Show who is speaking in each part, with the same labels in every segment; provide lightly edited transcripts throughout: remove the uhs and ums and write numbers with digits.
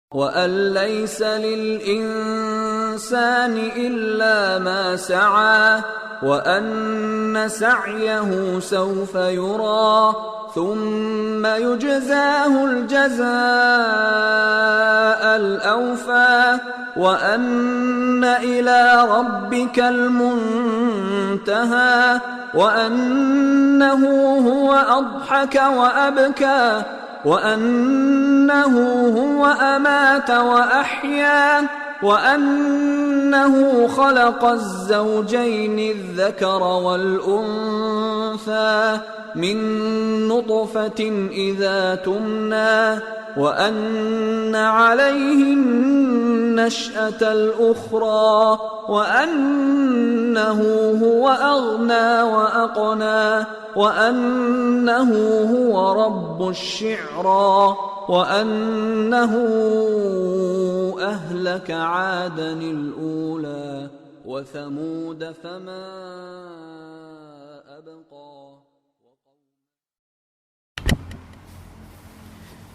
Speaker 1: وأن ليس للإنسان إلا ما سعى وأن سعيه سوف يرى ثم يجزاه الجزاء الأوفى وأن إلى ربك المنتهى وأنه هو أضحك وأبكى وأنه هو أمات وأحيا وأنه خلق الزوجين الذكر والأنثى من نطفة إذا تمنى وأن عليه النشأة الأخرى وأنه هو أغنى وأقنى وأنه هو رب الشعرى وأنه أهلك عادا الأولى وثمود فما أبقى.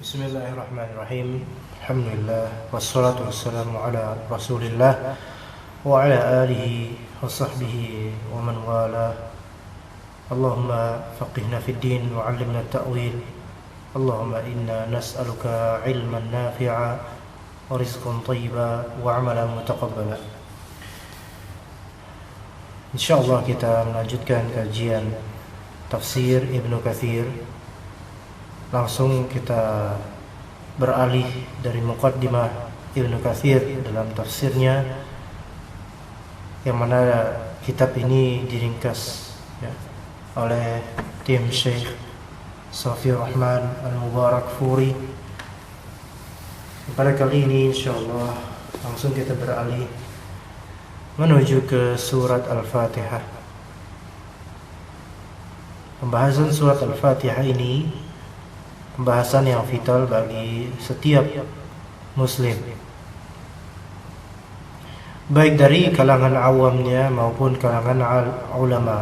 Speaker 2: Bismillahirrahmanirrahim. Alhamdulillah wassalatu wassalamu ala Rasulillah wa ala alihi wa sahbihi wa man wala. Allahumma faqihna fid din wa 'allimna at-ta'wil. Allahumma inna nas'aluka 'ilman nafi'a wa rizqan thayyiban wa 'amalan mutaqabbala. Insyaallah kita melanjutkan kajian tafsir Ibnu Katsir. Langsung kita beralih dari muqaddimah Ibnu Katsir dalam tafsirnya, yang mana kitab ini diringkas oleh tim Syekh Safi Rahman Al-Mubarakfuri. Pada kali ini insyaallah langsung kita beralih menuju ke surat Al-Fatihah. Pembahasan surat Al-Fatihah ini pembahasan yang vital bagi setiap muslim, baik dari kalangan awamnya maupun kalangan ulama.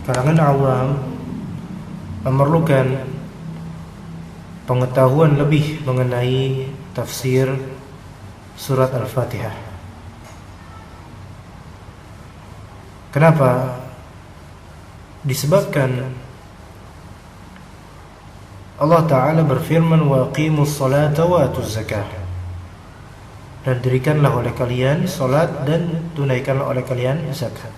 Speaker 2: Kalangan awam memerlukan pengetahuan lebih mengenai tafsir surat Al-Fatihah. Kenapa? Disebabkan Allah Ta'ala berfirman, wa aqimus salata wa atuz zakah, dan dirikanlah oleh kalian salat dan tunaikanlah oleh kalian zakat.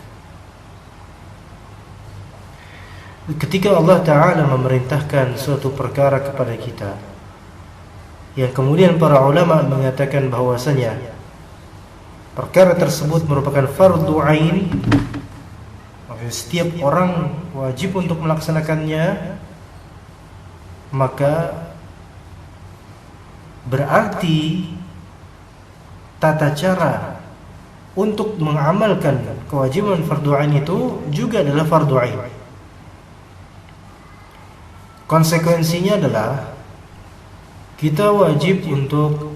Speaker 2: Ketika Allah Ta'ala memerintahkan suatu perkara kepada kita, yang kemudian para ulama mengatakan bahwasanya perkara tersebut merupakan fardu ain, setiap orang wajib untuk melaksanakannya, maka berarti tata cara untuk mengamalkan kewajiban fardu ain itu juga adalah fardu ain. Konsekuensinya adalah kita wajib untuk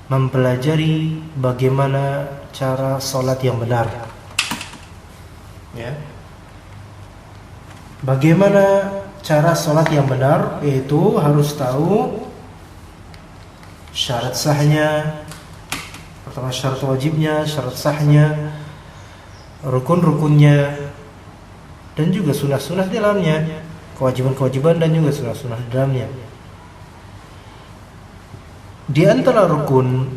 Speaker 2: mempelajari bagaimana cara sholat yang benar, ya. Bagaimana cara sholat yang benar, yaitu harus tahu syarat sahnya, pertama syarat wajibnya, syarat sahnya, rukun-rukunnya, dan juga sunnah-sunnah di dalamnya, kewajiban-kewajiban dan juga sunnah-sunnah di dalamnya. Di antara rukun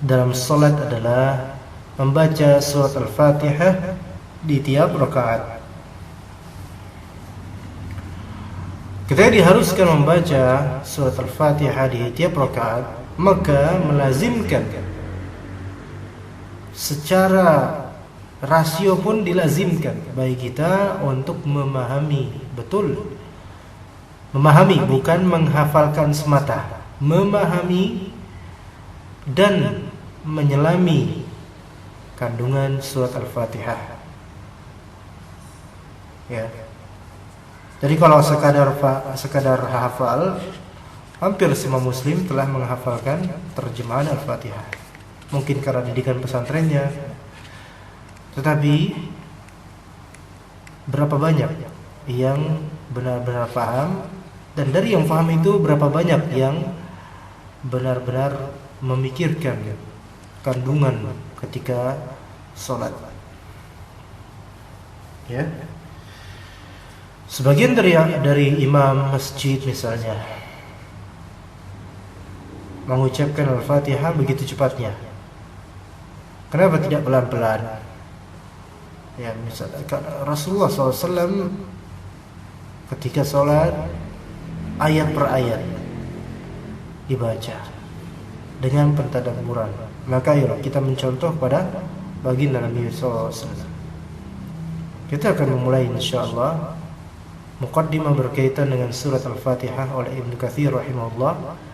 Speaker 2: dalam sholat adalah membaca surat Al-Fatihah di tiap rakaat. Ketika diharuskan membaca surat Al-Fatihah di tiap rakaat, maka melazimkan secara rasio pun dilazimkan bagi kita untuk memahami betul. Memahami, bukan menghafalkan semata. Memahami dan menyelami kandungan surat Al-Fatihah, ya. Jadi kalau sekadar hafal, hampir semua muslim telah menghafalkan terjemahan Al-Fatihah. Mungkin karena didikan pesantrennya. Tetapi berapa banyak yang benar-benar paham Dan dari yang paham itu berapa banyak yang benar-benar memikirkan kandungan ketika sholat. Ya. Sebagian dari imam masjid misalnya mengucapkan Al-Fatihah begitu cepatnya. Kenapa tidak pelan-pelan? Ya, misalnya Rasulullah SAW ketika sholat ayat per ayat dibaca dengan pentadabburan. Maka ayo kita mencontoh pada baginda Nabi SAW. Kita akan memulai insyaallah muqaddimah berkaitan dengan surat Al-Fatihah oleh Ibnu Katsir rahimahullah.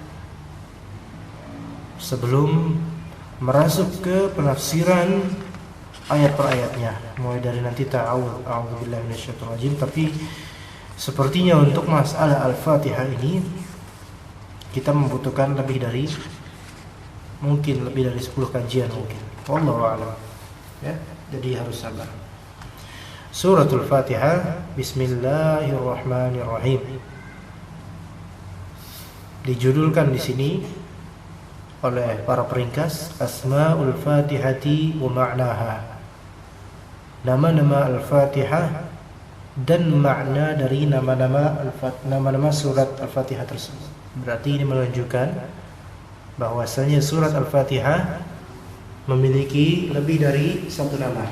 Speaker 2: Sebelum merasuk ke penafsiran ayat per ayatnya, mulai dari nanti a'udzubillahi minasyaitonir rajim. Tapi sepertinya untuk masalah Al-Fatihah ini kita membutuhkan lebih dari 10 kajian mungkin. Wallahu a'lam. Ya, jadi harus sabar. Suratul Fatihah, Bismillahirrahmanirrahim. Dijudulkan di sini oleh para peringkas Asmaul Fatihati wa ma'naha. Nama-nama Al-Fatihah dan makna dari nama-nama surat Al-Fatihah tersebut. Berarti ini menunjukkan bahwasanya surat Al-Fatihah memiliki lebih dari satu nama.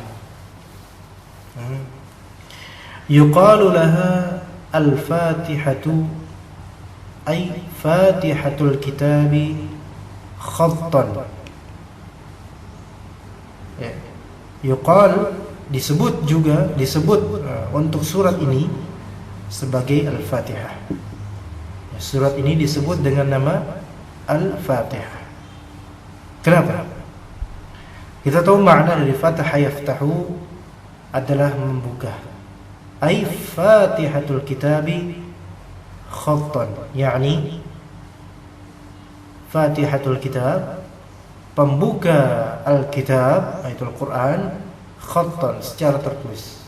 Speaker 2: Yuqalu laha Al-Fatihatu ay Fatihatul Kitabi khattan. Ya. Yuqal disebut untuk surat ini sebagai Al-Fatihah. Ya, surat ini disebut dengan nama Al-Fatihah. Kenapa? Kita tahu makna dari fataha yaftahu adalah membuka. Ay Fatihatul Kitabi khattan, yakni Fatihatul Kitab, pembuka Al-Kitab, yaitu Al-Quran, khattan, secara tertulis.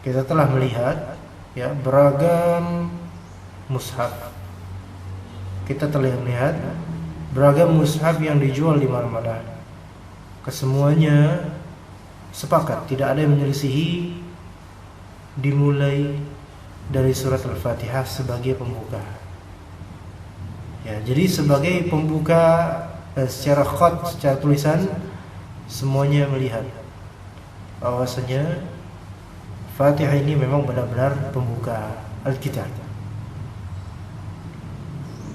Speaker 2: Kita telah melihat ya beragam mushaf. Kita telah melihat beragam mushaf yang dijual di mana-mana. Kesemuanya sepakat, tidak ada yang menyelisihi dimulai dari surat Al-Fatihah sebagai pembuka. Ya, jadi sebagai pembuka secara khat, secara tulisan, semuanya melihat bahwasanya Fatihah ini memang benar-benar pembuka Al-Kitab.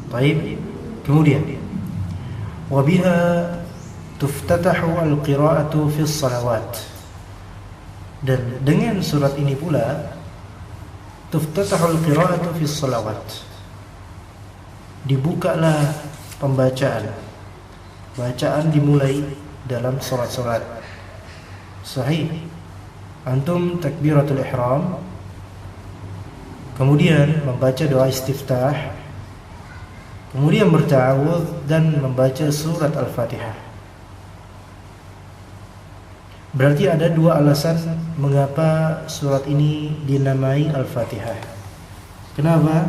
Speaker 2: Baik, kemudian wabiha tuftatahu al-qira'atu fi salawat. Dan dengan surat ini pula tuftatahu al-qira'atu fi salawat, dibukalah bacaan dimulai dalam salat-salat. Sahih, antum takbiratul ihram, kemudian membaca doa istiftah, kemudian berta'awudz dan membaca surat Al-Fatihah. Berarti ada dua alasan mengapa surat ini dinamai Al-Fatihah. Kenapa?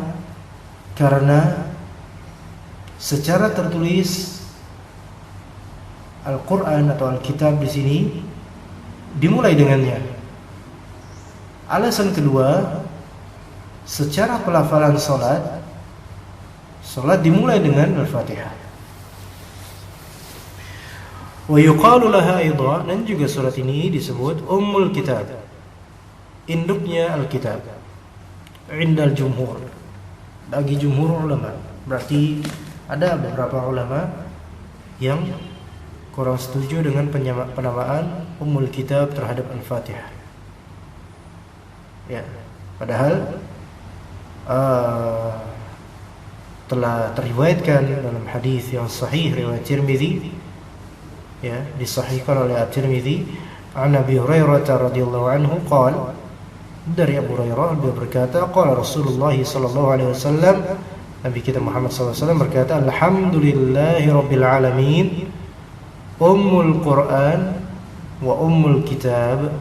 Speaker 2: Karena secara tertulis Al-Quran atau Al-Kitab di sini dimulai dengannya. Alasan kedua, secara pelafalan salat dimulai dengan Al-Fatihah. Wa yuqalu laha aidha, dan juga surat ini disebut Ummul Kitab, induknya Al-Kitab. Indal jumhur, bagi jumhur ulama. Berarti ada beberapa ulama yang kurang setuju dengan penamaan Ummul Kitab terhadap Al-Fatihah. Ya, padahal telah teriwayatkan dalam hadis yang sahih riwayat Tirmizi, ya, disahihkan oleh At-Tirmizi, an Abi Hurairah radhiyallahu anhu qala, dari Abu Hurairah dia berkata, qala Rasulullah sallallahu alaihi wasallam, Nabi kita Muhammad sallallahu alaihi wasallam berkata, alhamdulillahi rabbil alamin, ummul Quran wa ummul kitab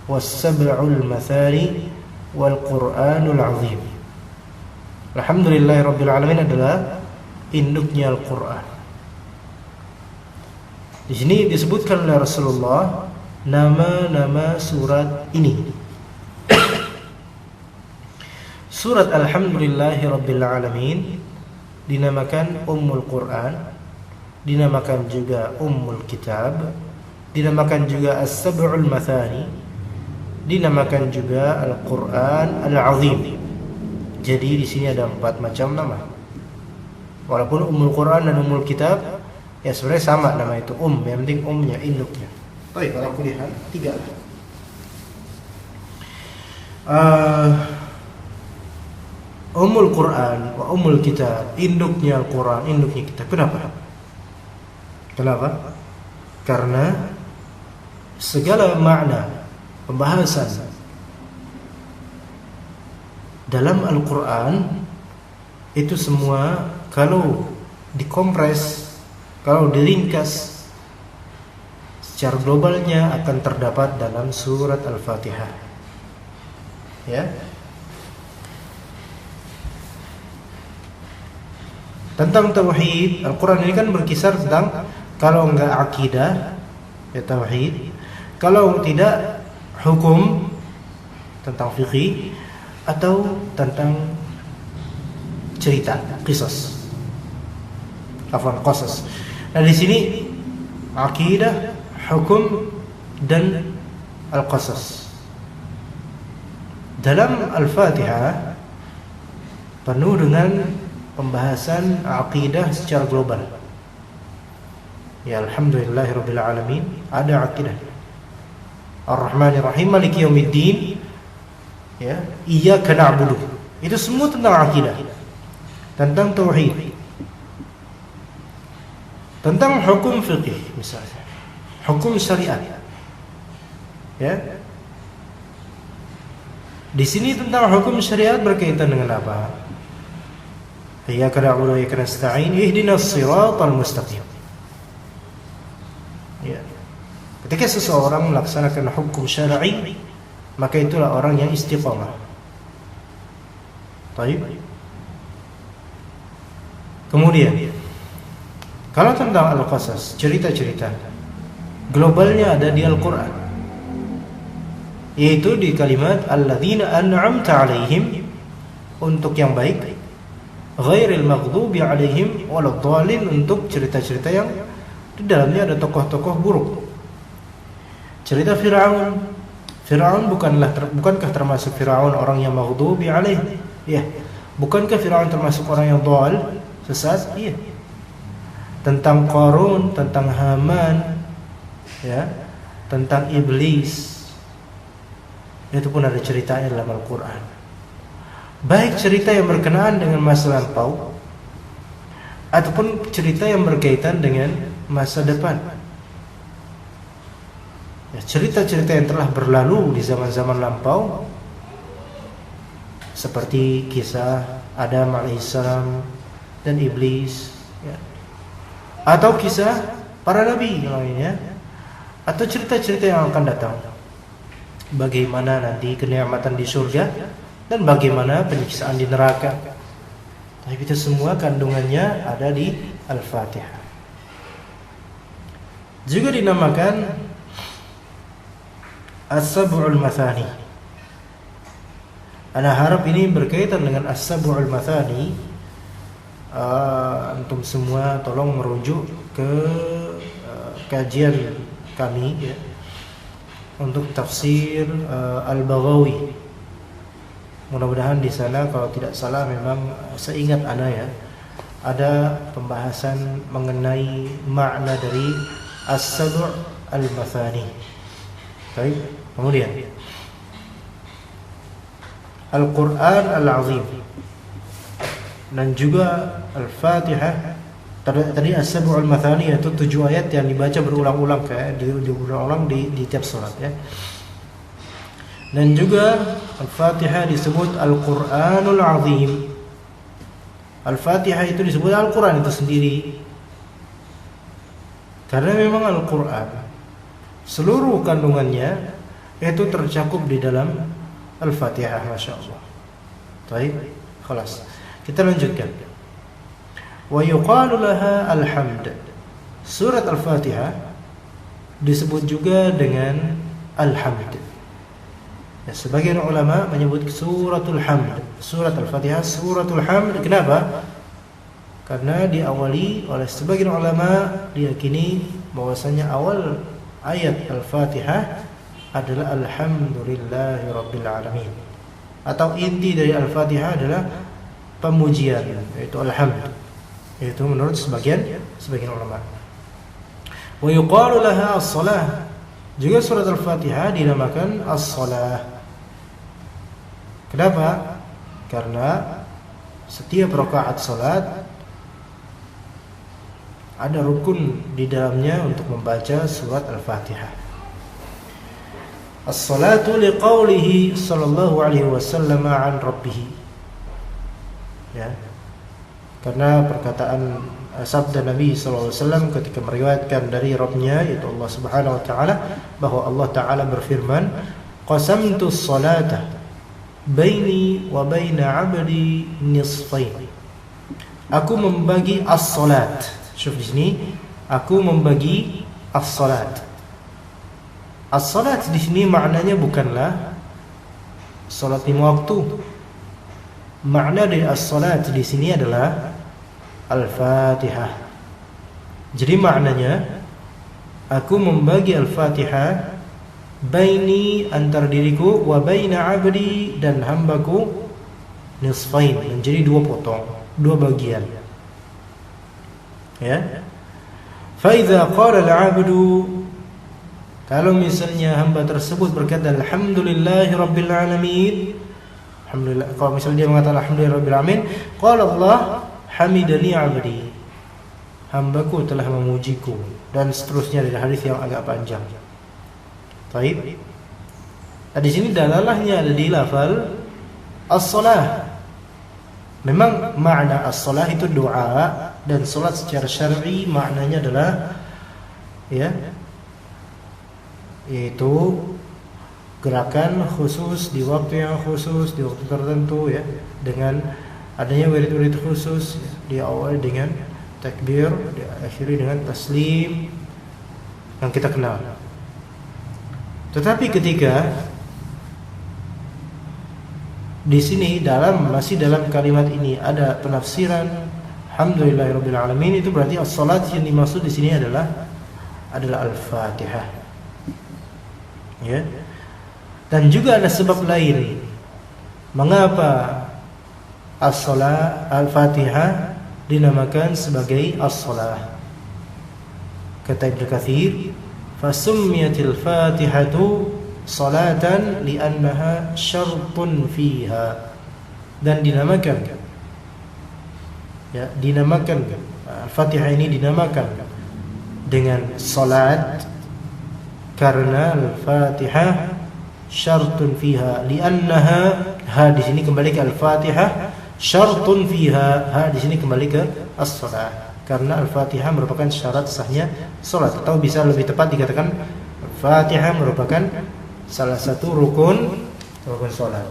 Speaker 2: was sab'ul mathani wal Qur'anul azim. Alhamdulillahirabbil alamin adalah induknya Al-Qur'an. Di sini disebutkan oleh Rasulullah nama-nama surat ini. Surat Alhamdulillahirabbil alamin dinamakan Ummul Quran, dinamakan juga Ummul Kitab, dinamakan juga As-Sab'ul Mathani, dinamakan juga Al-Quran Al-Azim. Jadi di sini ada 4 macam nama. Walaupun Ummul Quran dan Ummul Kitab ya sebenarnya sama nama itu, yang penting umnya, induknya. Baik, kalau aku lihat 3. Ummul Quran wa Ummul Kitab, induknya Al-Quran, induknya Kitab. Kenapa? Karena segala makna pembahasan dalam Al-Quran itu semua kalau dikompres, kalau diringkas secara globalnya akan terdapat dalam surat Al-Fatihah. Ya. Tentang tauhid, Al-Quran ini kan berkisar tentang kalau enggak akidah ya tauhid, kalau tidak hukum tentang fikih, atau tentang cerita, qisas. Qasas. Nah, di sini akidah, hukum dan al-qasas. Dalam Al-Fatihah penuh dengan pembahasan akidah secara global. Ya alhamdulillahirabbil alamin, ada akidah. Ar-Rahmanir Rahim, Maliki Yaumiddin. Ya, iyyaka na'budu. Itu semua tentang akidah, tentang tauhid, tentang hukum fikih misalnya, hukum syariat. Ya. Di sini tentang hukum syariat berkaitan dengan apa? Iyyaka na'budu wa iyyaka nasta'in, ihdinas siratal mustaqim. Ya. Ketika seseorang melaksanakan hukum syar'i, maka itulah orang yang istiqamah. Baik. Kemudian kalau tentang al-qasas, cerita-cerita, globalnya ada di Al-Quran, yaitu di kalimat alladzina an'amta alaihim, untuk yang baik, ghairil maghdubi alaihim waladdallin, untuk cerita-cerita yang di dalamnya ada tokoh-tokoh buruk. Cerita Fir'aun bukankah termasuk Fir'aun orang yang maghdubi alaih? Ya. Bukankah Fir'aun termasuk orang yang dhal, sesat? Iya. Tentang Qarun, tentang Haman, ya, tentang iblis. Itu pun ada ceritanya dalam Al-Qur'an. Baik cerita yang berkenaan dengan masa lampau ataupun cerita yang berkaitan dengan masa depan. Ya, cerita-cerita yang telah berlalu di zaman-zaman lampau, seperti kisah Adam alaihissalam dan iblis, ya. Atau kisah para nabi yang lainnya, atau cerita-cerita yang akan datang, bagaimana nanti kenikmatan di surga dan bagaimana penyiksaan di neraka. Tapi itu semua kandungannya ada di Al-Fatihah. Juga dinamakan As-Sab'ul Mathani. Ana harap ini berkaitan dengan As-Sab'ul Mathani. Antum semua tolong merujuk ke kajian kami, ya, untuk tafsir Al-Baghawi. Mudah-mudahan di sana, kalau tidak salah, memang seingat ana ya, ada pembahasan mengenai makna dari As-Sab' Al-Mathani. Baik, kemudian Al-Quran Al-Azim dan juga Al-Fatihah. Tadi As-Sab'ul Mathani yaitu 7 ayat yang dibaca berulang-ulang, kayak diulang-ulang di tiap surat, ya. Dan juga Al-Fatihah disebut Al-Quranul Azim. Al-Fatihah itu disebut Al-Quran itu sendiri, karena memang Al-Quran seluruh kandungannya itu tercakup di dalam Al-Fatihah, Masya Allah. Baik, khalas. Kita lanjutkan. Wa yuqalu laha al-hamd. Surat Al-Fatihah disebut juga dengan al-hamd. Ya, sebagian ulama menyebut suratul hamd. Surat Al-Fatihah suratul hamd. Kenapa? Karena diawali oleh sebagian ulama diyakini bahwasanya awal ayat Al-Fatihah adalah alhamdulillahi rabbil alamin. Atau inti dari Al-Fatihah adalah pemujian, yaitu alhamd. Itu menurut sebagian ulama. Wa yuqalu laha as-salah. Juga surat Al-Fatihah dinamakan as-salah. Kenapa? Karena setiap rakaat salat ada rukun di dalamnya untuk membaca surat Al-Fatihah. As-salatu liqaulihi sallallahu alaihi wasallam an rabbih. Ya. Karena perkataan sabda Nabi sallallahu alaihi wasallam ketika meriwayatkan dari Rabb-Nya yaitu Allah Subhanahu wa taala bahwa Allah taala berfirman, "Qasamtu as-salata baini wa baina 'abdi nisfain." Aku membagi as-salat. Syuf di sini, aku membagi as-salat. As-salat di sini maknanya bukanlah salat lima waktu. Makna dari as-salat di sini adalah Al-Fatihah. Jadi maknanya aku membagi Al-Fatihah baini antara diriku wa baina 'abdi dan hambaku nisfain menjadi dua potong, dua bagian. Ya. Fa idza qala al-'abdu, kalau misalnya hamba tersebut berkata alhamdulillahi rabbil alamin, alhamdulillah, kalau misalnya dia mengatakan alhamdulillahi rabbil alamin, qala Allah hamidani 'abdi, hambaku telah memujiku, dan seterusnya dari hadis yang agak panjang. Baik. Nah, di sini dalalahnya ada di lafal as-salah. Memang makna as-salah itu doa, dan salat secara syar'i maknanya adalah ya, yaitu gerakan khusus di waktu yang khusus, di waktu tertentu ya, dengan adanya wirid-wirid khusus ya, diawali dengan takbir, diakhiri dengan taslim yang kita kenal. Tetapi ketika di sini masih dalam kalimat ini ada penafsiran alhamdulillahirabbil alamin, itu berarti as-salat yang dimaksud di sini adalah Al-Fatihah. Ya. Dan juga ada sebab lain mengapa as-salat Al-Fatihah dinamakan sebagai as-salah. Kata Ibnu Katsir, fasummiyatil Fatihatu salatan li'annaha syartun fiha, dan dinamakan Al-Fatihah ini dinamakan dengan salat karena Al-Fatihah syartun fiha, li'annaha, ha di sini kembali ke Al-Fatihah, syartun fiha, ha di sini kembali ke as-salat, karena Al-Fatihah merupakan syarat sahnya salat, atau bisa lebih tepat dikatakan Al-Fatihah merupakan salah satu rukun salat.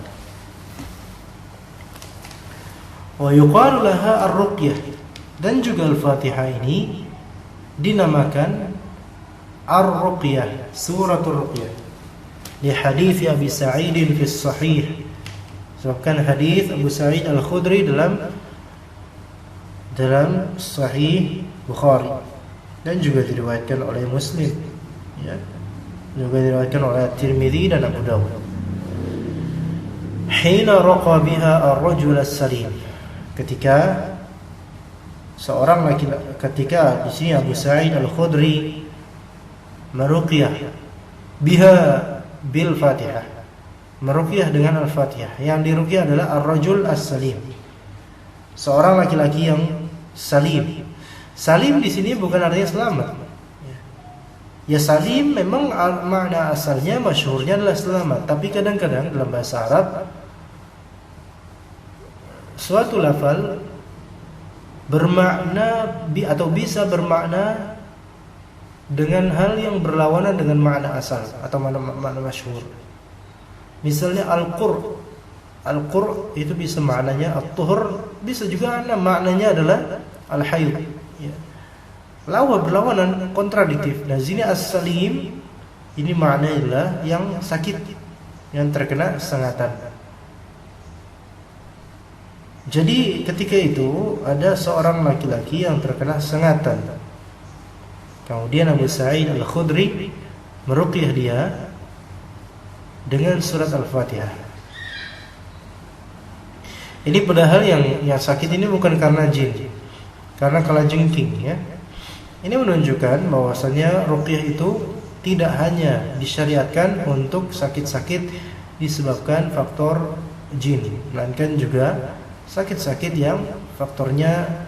Speaker 2: Wa yuqalu laha ar-ruqyah, dan juga Al-Fatihah ini dinamakan ar-ruqyah, suratul ruqyah, di hadis Abi Sa'id fi sahih, sebabkan hadis Abu Sa'id Al-Khudri dalam sahih Bukhari, dan juga diriwayatkan oleh Muslim ya, juga diriwayatkan oleh Tirmidzi dan Abu Dawud. Hina raqa biha ar-rajul as-salim, ketika seorang laki-laki, ketika di sini Abu Sa'id Al-Khudri meruqyah biha bil Fatihah, meruqyah dengan Al-Fatihah. Yang diruqyah adalah ar-rajul as-salim, seorang laki-laki yang salim. Salim di sini bukan artinya selamat. Ya, salim memang makna asalnya masyhurnya adalah selamat, tapi kadang-kadang dalam bahasa Arab suatu lafal bermakna atau bisa bermakna dengan hal yang berlawanan dengan makna asal atau makna masyhur. Misalnya al-qur itu bisa maknanya at-tuhur bisa juga maknanya adalah al-hayd. Ya. Berlawanan, kontradiktif. Nah, sini as-salim ini maknanya adalah yang sakit, yang terkena sengatan. Jadi ketika itu ada seorang laki-laki yang terkena sengatan. Kemudian Abu Sa'id Al-Khudri meruqyah dia dengan surat Al-Fatihah. Ini padahal yang sakit ini bukan karena jin, karena kalajengking, ya. Ini menunjukkan bahwasanya ruqyah itu tidak hanya disyariatkan untuk sakit-sakit disebabkan faktor jin, melainkan juga sakit-sakit yang faktornya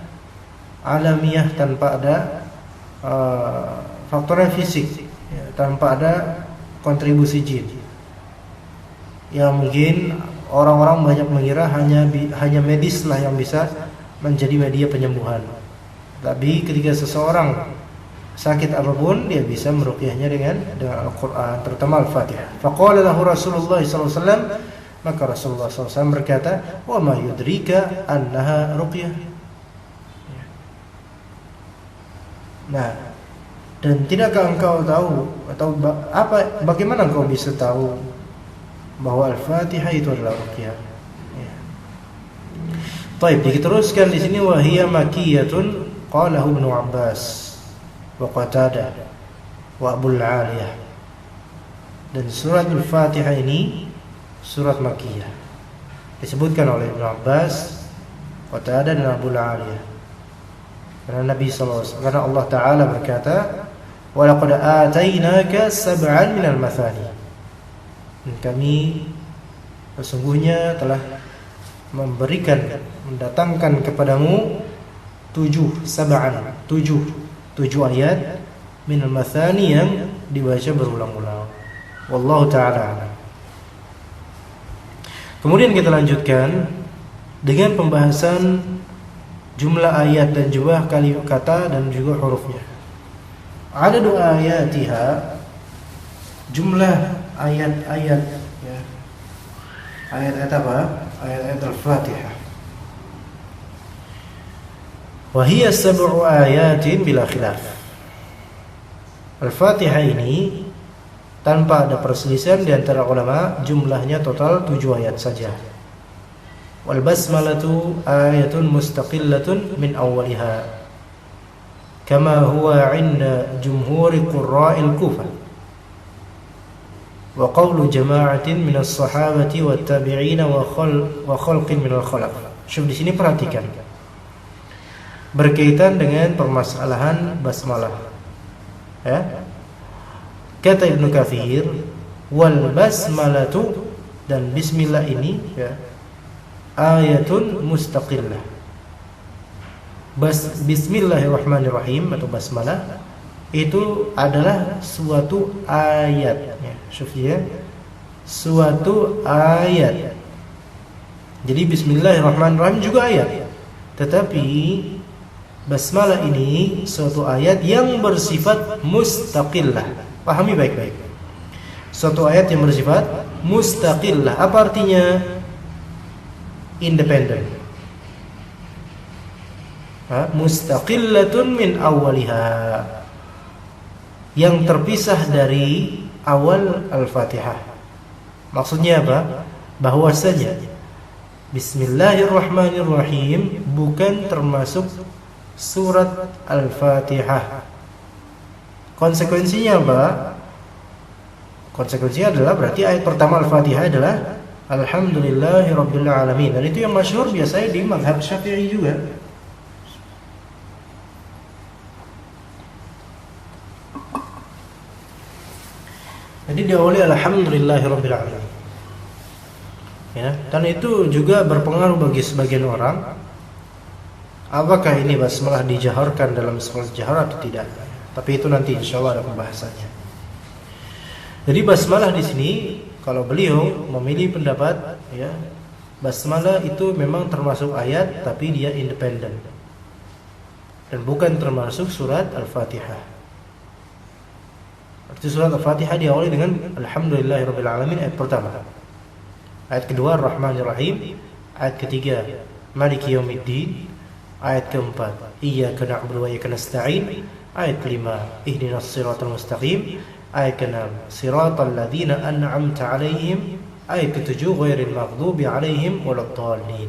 Speaker 2: alamiah tanpa ada faktornya fisik, ya, tanpa ada kontribusi jin. Yang mungkin orang-orang banyak mengira hanya medis lah yang bisa menjadi media penyembuhan. Tapi ketika seseorang sakit apapun, dia bisa meruqyahnya dengan Al-Quran, terutama Al-Fatihah. Faqala lahu Rasulullah SAW, maka Rasulullah SAW berkata, wa ma yudrika annaha ruqyah. Nah, dan tidakkah engkau tahu atau bagaimana engkau bisa tahu bahwa Al-Fatihah itu adalah ruqyah? Ya. Baik, diteruskan di sini wa hiya makkiyatun qalahu Ibnu Abbas wa Qatadah wa Abu Aliyah. Dan surat Al-Fatihah ini surat Makkiyah. Disebutkan oleh Ibnu Abbas, Qatadah dan Abu Aliyah. Karena Nabi SAW, karena Allah Ta'ala berkata, wa laqad atainaka sab'an minal mathani. Dan kami sesungguhnya telah mendatangkan kepadamu 7 ayat minal mathani yang dibaca berulang-ulang. Wallahu ta'ala a'lam. Kemudian kita lanjutkan dengan pembahasan jumlah ayat dan juga kata dan juga hurufnya. Adadu ayatiha, jumlah ayat-ayat, ya. Ayat-ayat apa? Ayat-ayat Al-Fatihah. Wa hiya 7 ayatin bila khilaf. Al-Fatihah ini tanpa ada perselisihan di antara ulama, jumlahnya total 7 ayat saja. Wal basmalatu ayatun mustaqillatun min awwaliha, kama huwa 'inda jumhuri qurra'il Kufah. Wa qawlu jama'atin minas sahabati wat tabi'in wa khalqin minal khalaq. Syuf, di sini perhatikan. Berkaitan dengan permasalahan basmalah. Ya. Kata Ibnu Katsir, wal basmalatu, dan bismillah ini, ya, ayatun mustaqillah. Bismillahirrahmanirrahim atau basmalah itu adalah suatu ayat, ya. Syufi, ya. Suatu ayat. Jadi bismillahirrahmanirrahim juga ayat. Tetapi basmalah ini suatu ayat yang bersifat mustaqillah. Pahami baik-baik. Suatu ayat yang bersifat mustaqillah. Apa artinya? Independen. Mustaqillatun min awwaliha, yang terpisah dari awal Al-Fatihah. Maksudnya apa? Bahwasanya Bismillahirrahmanirrahim bukan termasuk surat Al-Fatihah. Konsekuensinya apa? Konsekuensinya adalah berarti ayat pertama Al-Fatihah adalah Alhamdulillahirabbil alamin. Dan itu yang masyhur biasanya di mazhab Syafi'i juga. Jadi diawali Alhamdulillahirabbil alamin. Ya, dan itu juga berpengaruh bagi sebagian orang. Apakah ini basmalah dijaharkan dalam salat jahar atau tidak? Tapi itu nanti insyaallah ada pembahasannya. Jadi basmalah di sini, kalau beliau memilih pendapat, ya, basmalah itu memang termasuk ayat, tapi dia independen dan bukan termasuk surat Al-Fatihah. Arti surat Al-Fatihah diawali dengan Alhamdulillahirabbil alamin ayat pertama. Ayat kedua Ar-Rahmanir Rahim, ayat ketiga Maliki yaumiddin. Ayat keempat, iyyaka na'budu wa iyyaka nasta'in. Ayat kelima, ihdinas siratal mustaqim. Ayat keenam, siratal ladzina an'amta 'alaihim. Ayat ketujuh, ghairil maghdubi 'alaihim waladdallin.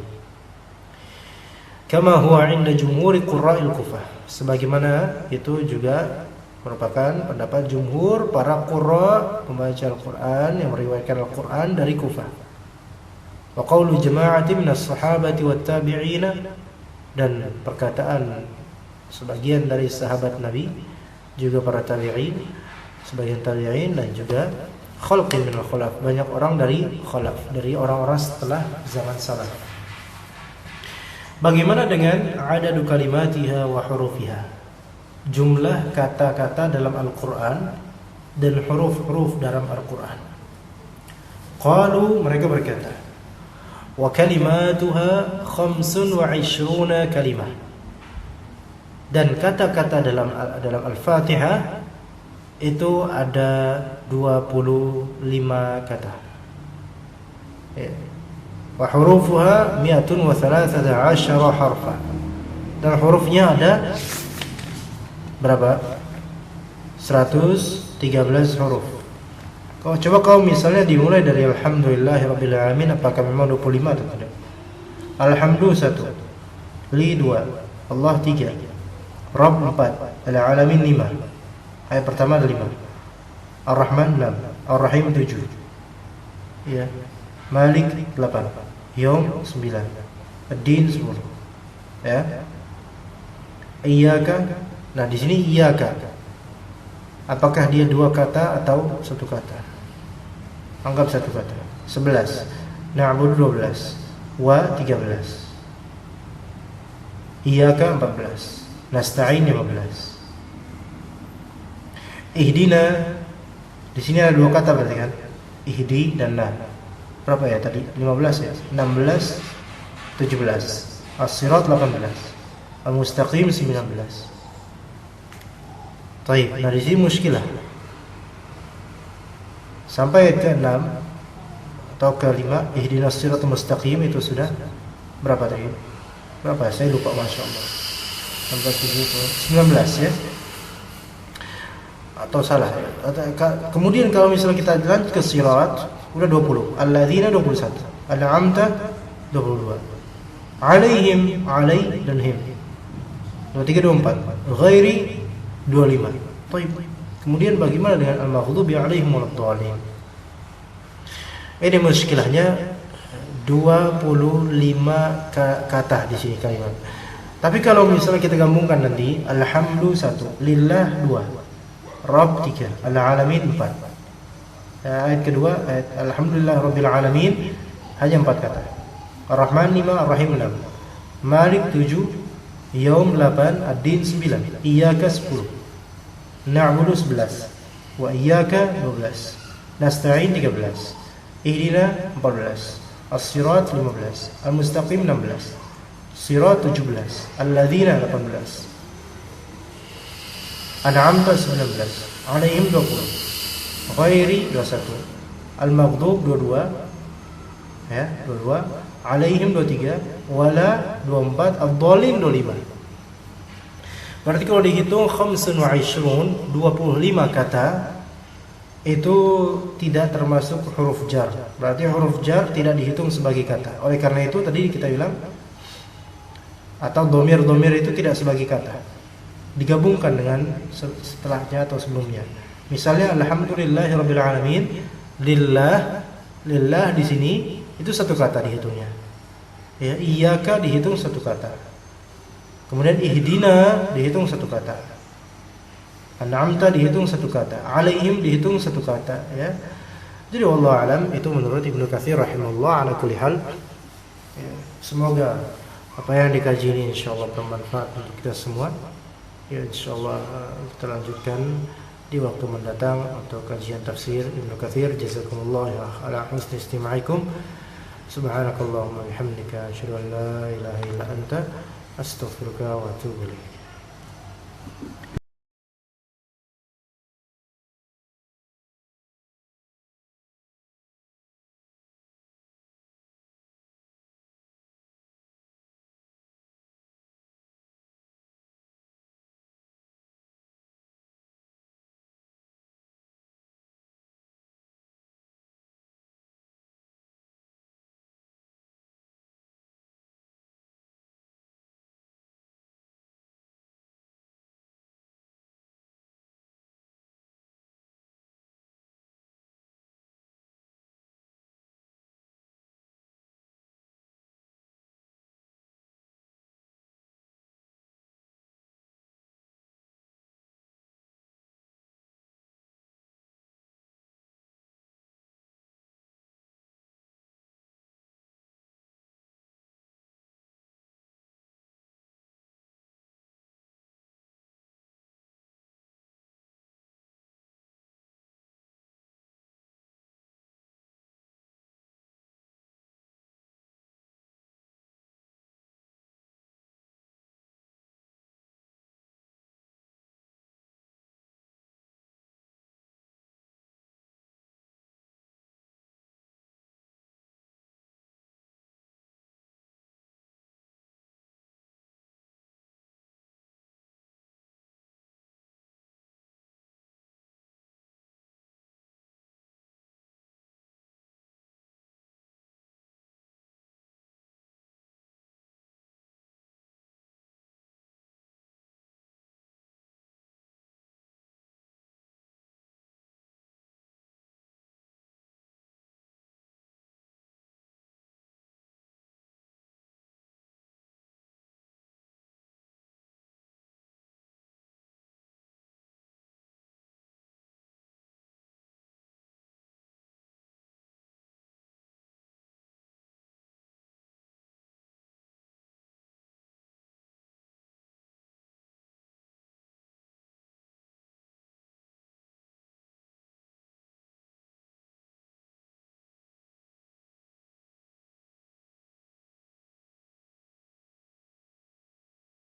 Speaker 2: Kama huwa 'inda jumhuri qurra'il Kufah. Sebagaimana itu juga merupakan pendapat jumhur para qurra pembaca Al-Qur'an yang meriwayatkan Al-Qur'an dari Kufah. Wa qawlu jama'ati minas sahabati wat tabi'ina, dan perkataan sebagian dari sahabat Nabi, juga para tabi'in, sebagian tabi'in, dan juga khalqin minal khalaf, banyak orang dari khalaf, dari orang-orang setelah zaman salaf. Bagaimana dengan adadu kalimatiha wa hurufiha, jumlah kata-kata dalam Al-Quran dan huruf-huruf dalam Al-Quran? Qalu, mereka berkata, wa kalimatuha 25 kalimah, dan kata-kata dalam Al-Fatihah itu ada 25 kata. Wa hurufuha 113 harfa, dan hurufnya ada berapa? 113 huruf. Coba misalnya dimulai dari alhamdulillahirabbil alamin, apakah memang 25 atau tidak? Alhamdu 1, li 2, Allah 3, Rabb 4, al-alamin 5. Ayat pertama ada 5. Ar-Rahman 6, Ar-Rahim 7. Ya. Malik 8, Yaum 9, Ad-Din 10. Ya. Iyyaka. Nah, di sini iyyaka, apakah dia dua kata atau satu kata? Anggap satu kata. 11. Na'budu 12. Wa 13. Iyyaka 14. Nasta'in 15. Ihdina, di sini ada dua kata berarti kan? Ihdi dan na. Berapa ya tadi? 15 ya? 16, 17. As-Sirat 18. Al-Mustaqim 19. Baik, nah di sini muskilah. Sampai ke 6 atau ke 5, ihdinas siratal mustaqim, itu sudah berapa tadi? Berapa? Saya lupa, Masya Allah. Sampai 19 ya? Atau salah? Kemudian kalau misalnya kita lanjut ke sirat, udah 20. Alladzina 21. Al-amta 22. Alaihim, alai dan him 23, 24. Ghairi 25. Baik. Kemudian bagaimana dengan al-maghdubi 'alaihim waladdallin? Ini muskilahnya 25 kata di sini kalimat. Tapi kalau misalnya kita gabungkan nanti, alhamdu 1, lillah 2, Rabb 3, al-alamin 4. Ayat kedua, ayat alhamdulillah rabbil alamin, hanya 4 kata. Ar-Rahman 5, Ar-Rahim 6, Malik 7, Yaum 8, Ad-Din 9, Iyyaka 10, Na'budu 11, wa iyyaka 12, Nasta'in 13, Ihdina 14, As-Sirat 15, Al-Mustaqim 16, Sirat 17, Alladzina 18, An'amta 19, Alaihim 20, Ghairi 21, Al-Maghdub 22, ya, 22, Alaihim 23, Wala 24, Ad-Dhalin 25. Berarti kalau dihitung 25 kata itu tidak termasuk huruf jar. Berarti huruf jar tidak dihitung sebagai kata. Oleh karena itu tadi kita bilang, atau domir itu tidak sebagai kata, digabungkan dengan setelahnya atau sebelumnya. Misalnya alhamdulillahirabbil alamin, lillah di sini itu satu kata dihitungnya. Ya, iyyaka dihitung satu kata. Kemudian ihdina dihitung satu kata. An'amta dihitung satu kata. Alaihim dihitung satu kata, ya. Jadi wallahu alam, itu menurut Ibnu Katsir rahimahullah. Ala kulli hal, ya, semoga apa yang dikaji ini insyaallah bermanfaat untuk kita semua. Ya, insyaallah kita lanjutkan di waktu mendatang untuk kajian tafsir Ibnu Katsir. Jazakumullah ala husni istima'ikum. Subhanakallahumma bihamdika asyhadu an la ilaha illa anta astaghfiruka wa atubu ilaik.